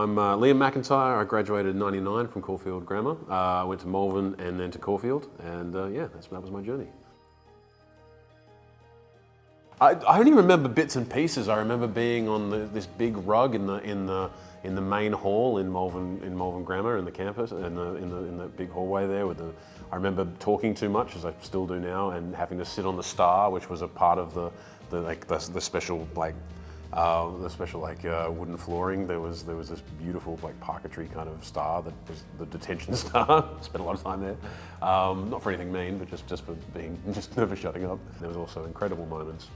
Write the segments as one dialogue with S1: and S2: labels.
S1: I'm Liam McIntyre. I graduated in '99 from Caulfield Grammar. I went to Malvern and then to Caulfield, and that was my journey. I only remember bits and pieces. I remember being on this big rug in the main hall in Malvern Grammar in the campus in the big hallway there with the. I remember talking too much, as I still do now, and having to sit on the star, which was a part of the special wooden flooring. There was this beautiful parquetry kind of star that was the detention star. Spent a lot of time there, not for anything mean, but just for being never shutting up. There was also incredible moments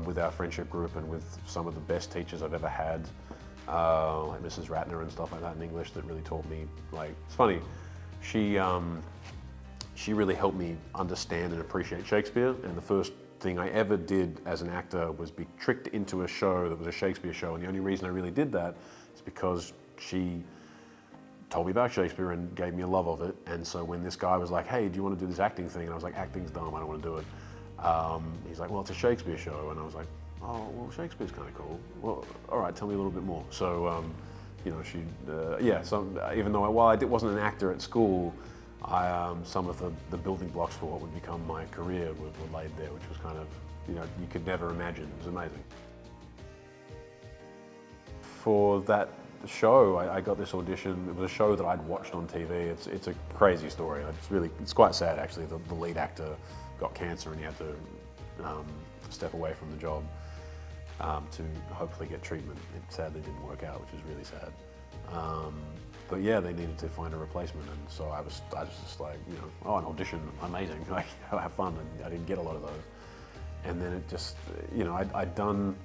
S1: with our friendship group and with some of the best teachers I've ever had, like Mrs. Ratner and stuff like that in English, that really taught me. It's funny, she really helped me understand and appreciate Shakespeare. And the first thing I ever did as an actor was be tricked into a show that was a Shakespeare show, and the only reason I really did that is because she told me about Shakespeare and gave me a love of it. And so when this guy was like, "Hey, do you want to do this acting thing?" and I was like, "Acting's dumb, I don't want to do it." He's like, "Well, it's a Shakespeare show," and I was like, "Oh, well, Shakespeare's kind of cool. Well, all right, tell me a little bit more." So, even though while I wasn't an actor at school, some of the building blocks for what would become my career were laid there, which was kind of, you could never imagine. It was amazing. For that show, I got this audition. It was a show that I'd watched on TV. It's a crazy story. It's quite sad, actually. The lead actor got cancer and he had to step away from the job to hopefully get treatment. It sadly didn't work out, which is really sad. But yeah, they needed to find a replacement, and so I was just like, an audition, amazing, have fun, and I didn't get a lot of those. And then it just, I'd done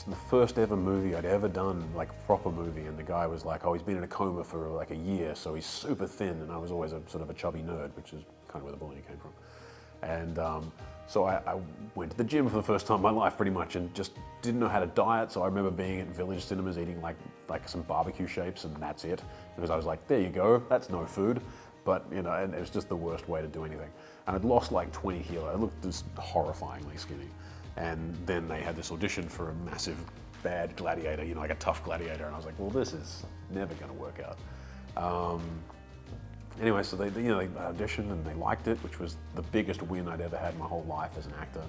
S1: the first ever movie I'd ever done, proper movie, and the guy was like, "Oh, he's been in a coma for a year, so he's super thin," and I was always a sort of a chubby nerd, which is kind of where the bullying came from. And so I went to the gym for the first time in my life, pretty much, and just didn't know how to diet. So I remember being at Village Cinemas eating like some barbecue shapes, and that's it. Because I was like, there you go, that's no food. But, and it was just the worst way to do anything. And I'd lost 20 kilos. I looked just horrifyingly skinny. And then they had this audition for a massive, bad gladiator, a tough gladiator. And I was like, well, this is never going to work out. Anyway, so they auditioned and they liked it, which was the biggest win I'd ever had in my whole life as an actor.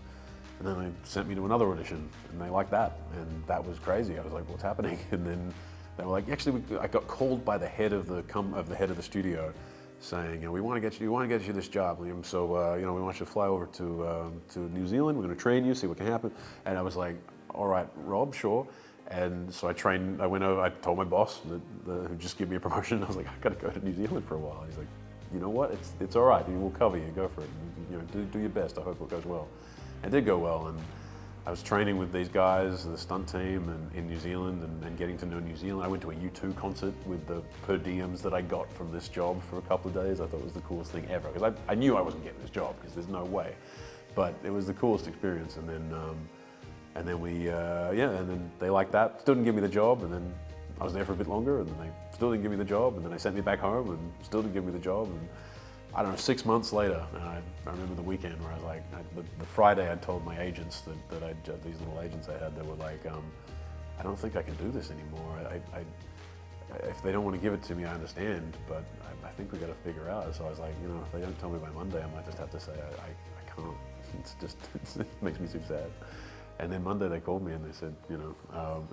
S1: And then they sent me to another audition, and they liked that, and that was crazy. I was like, "What's happening?" And then they were like, "Actually, I got called by the head of the studio, saying, we want to get you this job, Liam. So we want you to fly over to New Zealand. We're going to train you, see what can happen." And I was like, "All right, Rob, sure." And so I went over, I told my boss, who just gave me a promotion, I was like, "I got to go to New Zealand for a while." And he's like, "You know what, it's all right, we'll cover you, go for it. Do your best, I hope it goes well." It did go well, and I was training with these guys, the stunt team in New Zealand, and getting to know New Zealand. I went to a U2 concert with the per diems that I got from this job for a couple of days. I thought it was the coolest thing ever, because I knew I wasn't getting this job, because there's no way. But it was the coolest experience, and then they liked that. Still didn't give me the job, and then I was there for a bit longer, and then they still didn't give me the job, and then they sent me back home, and still didn't give me the job. And I don't know, 6 months later, I remember the weekend where I was like, the Friday I told my agents that these little agents I had, they were like, "I don't think I can do this anymore. If they don't want to give it to me, I understand, but I think we got to figure out." So I was like, if they don't tell me by Monday, I might just have to say I can't. It makes me too sad. And then Monday they called me and they said, I'll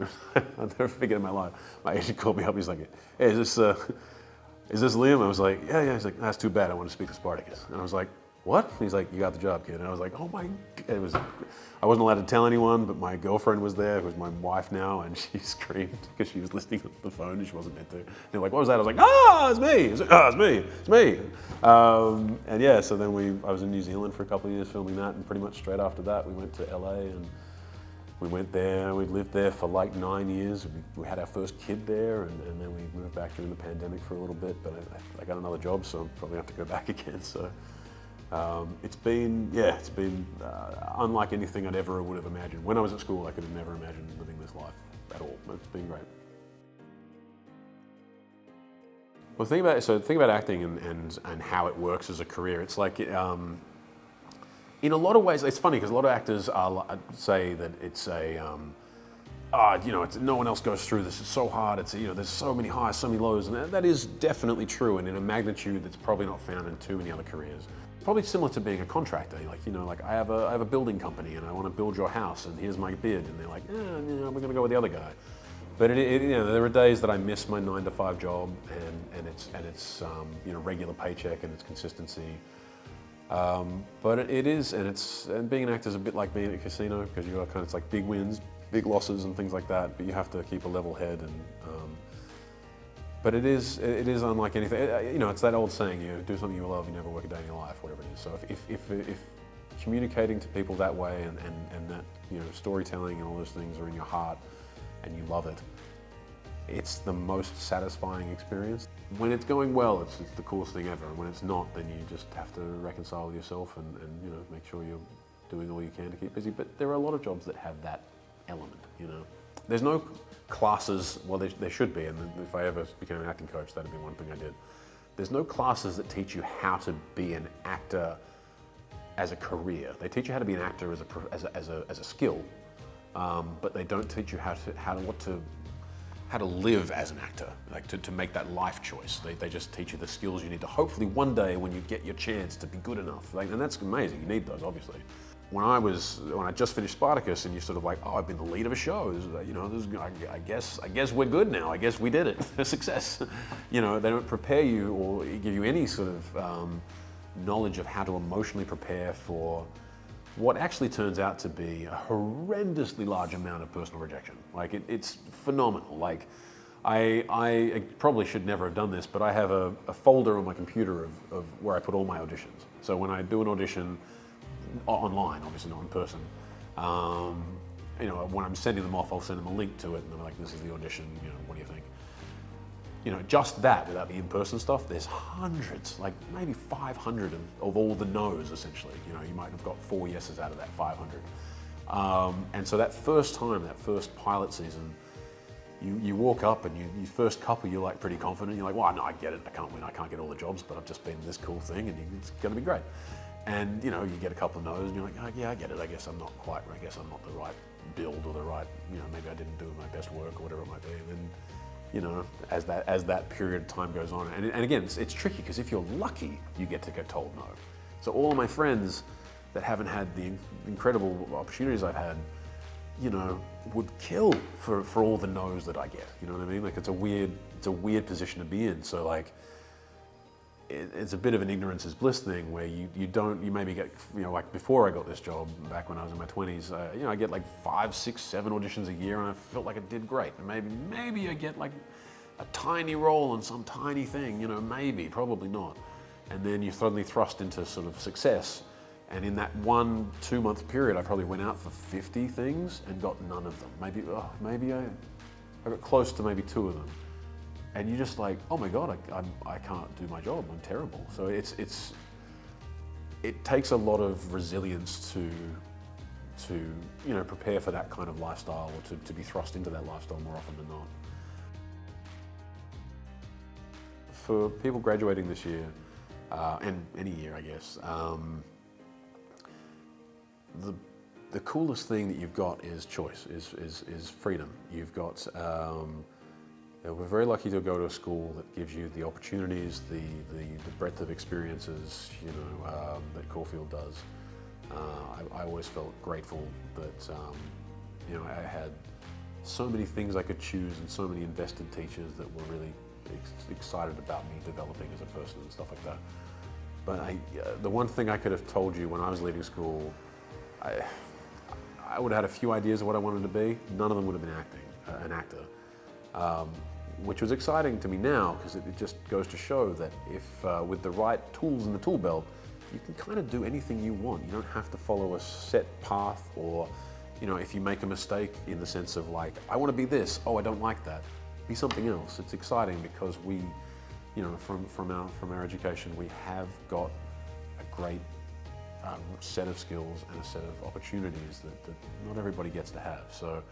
S1: never forget in my life. My agent called me up. He's like, "Hey, is this Liam?" I was like, yeah. He's like, "That's too bad. I want to speak to Spartacus." And I was like, "What?" He's like, "You got the job, kid." And I was like, "Oh my!" I wasn't allowed to tell anyone, but my girlfriend was there, who's my wife now, and she screamed because she was listening to the phone and she wasn't meant to. And they're like, "What was that?" I was like, it's me. I was like, it's me. And yeah, so then I was in New Zealand for a couple of years filming that, and pretty much straight after that we went to LA, and we went there. We lived there for 9 years. We had our first kid there, and then we moved back during the pandemic for a little bit. But I got another job, so I'll probably have to go back again. So it's been unlike anything I'd ever would have imagined. When I was at school, I could have never imagined living this life at all. It's been great. Well, think about acting and how it works as a career. It's like. In a lot of ways, it's funny because a lot of actors say that it's no one else goes through this. It's so hard. There's so many highs, so many lows, and that is definitely true, and in a magnitude that's probably not found in too many other careers. Probably similar to being a contractor. Like I have a building company, and I want to build your house, and here's my bid, and they're like, we're going to go with the other guy. But there are days that I miss my 9-to-5 job, and it's regular paycheck and it's consistency. But and being an actor is a bit like being at a casino, because you got it's like big wins, big losses, and things like that. But you have to keep a level head, but it is unlike anything. It's that old saying: you do something you love, you never work a day in your life, whatever it is. So if communicating to people that way and that storytelling and all those things are in your heart and you love it, it's the most satisfying experience. When it's going well, it's the coolest thing ever. And when it's not, then you just have to reconcile with yourself and make sure you're doing all you can to keep busy. But there are a lot of jobs that have that element. There's no classes. Well, there should be. And if I ever became an acting coach, that'd be one thing I did. There's no classes that teach you how to be an actor as a career. They teach you how to be an actor as a skill, but they don't teach you how to live as an actor, like to make that life choice. They just teach you the skills you need to hopefully one day, when you get your chance, to be good enough. And that's amazing. You need those, obviously. When I just finished Spartacus, and you're sort of like, I've been the lead of a show. I guess we're good now. I guess we did it. A success. They don't prepare you or give you any sort of knowledge of how to emotionally prepare for what actually turns out to be a horrendously large amount of personal rejection. Like it's phenomenal. Like I probably should never have done this, but I have a folder on my computer of where I put all my auditions. So when I do an audition online, obviously not in person, when I'm sending them off, I'll send them a link to it, and I'm like, this is the audition, what do you think? Just that, without the in-person stuff, there's hundreds, like maybe 500 of all the no's, essentially. You might have got 4 yeses out of that 500. And so that first pilot season, you walk up and you first couple, you're like pretty confident. You're like, well, no, I get it. I can't win. I can't get all the jobs, but I've just been in this cool thing, and it's going to be great. And you get a couple of no's, and you're like, oh, yeah, I get it. I guess I'm not the right build, or the right, maybe I didn't do my best work, or whatever it might be. And then, as that period of time goes on, and again, it's tricky, because if you're lucky, you get told no. So all of my friends that haven't had the incredible opportunities I've had, would kill for all the no's that I get. You know what I mean? Like it's a weird position to be in. So like, it's a bit of an ignorance is bliss thing, where you maybe get, like before I got this job, back when I was in my 20s, I get like 5, 6, 7 auditions a year, and I felt like I did great. And maybe I get like a tiny role in some tiny thing, maybe, probably not. And then you're suddenly thrust into sort of success. And in that 1-2 month period, I probably went out for 50 things and got none of them. Maybe I got close to maybe 2 of them. And you're just like, oh my God, I can't do my job. I'm terrible. So it takes a lot of resilience to prepare for that kind of lifestyle, or to be thrust into that lifestyle more often than not. For people graduating this year, and any year, I guess, the coolest thing that you've got is choice, is freedom. You've got. We're very lucky to go to a school that gives you the opportunities, the breadth of experiences, that Caulfield does. I always felt grateful that, I had so many things I could choose, and so many invested teachers that were really excited about me developing as a person and stuff like that. But the one thing I could have told you when I was leaving school, I would have had a few ideas of what I wanted to be. None of them would have been an actor. Which was exciting to me now, because it just goes to show that if with the right tools in the tool belt, you can kind of do anything you want. You don't have to follow a set path, or if you make a mistake in the sense of like, I want to be this, oh, I don't like that, be something else. It's exciting because we, from our education, we have got a great set of skills and a set of opportunities that not everybody gets to have. So.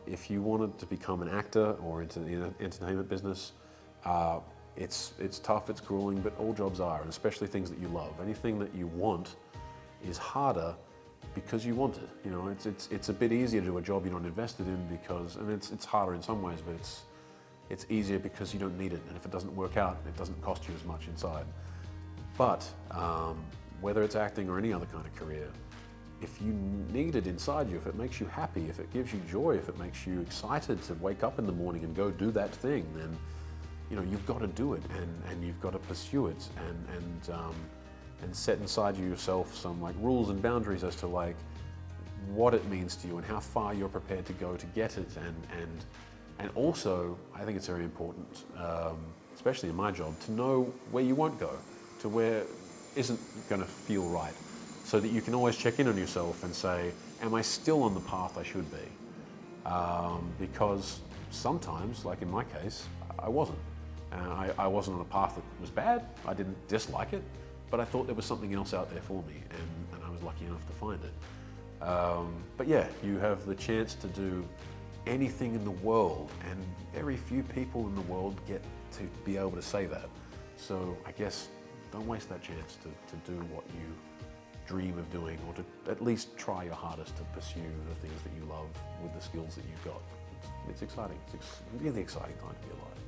S1: If you wanted to become an actor or into the entertainment business, it's tough, it's grueling, but all jobs are, and especially things that you love. Anything that you want is harder because you want it. You know, it's a bit easier to do a job you're not invested in because, and it's harder in some ways, but it's easier because you don't need it. And if it doesn't work out, it doesn't cost you as much inside. But whether it's acting or any other kind of career, if you need it inside you, if it makes you happy, if it gives you joy, if it makes you excited to wake up in the morning and go do that thing, then you know you've got to do it, and you've got to pursue it, and set inside you yourself some like rules and boundaries as to like what it means to you and how far you're prepared to go to get it, and also I think it's very important, especially in my job, to know where you won't go, to where isn't going to feel right, so that you can always check in on yourself and say, am I still on the path I should be? Because sometimes, like in my case, I wasn't. I wasn't on a path that was bad. I didn't dislike it, but I thought there was something else out there for me, and I was lucky enough to find it. But yeah, you have the chance to do anything in the world, and very few people in the world get to be able to say that. So I guess don't waste that chance to do what you dream of doing, or to at least try your hardest to pursue the things that you love with the skills that you've got. It's exciting. It's a really exciting time to be alive.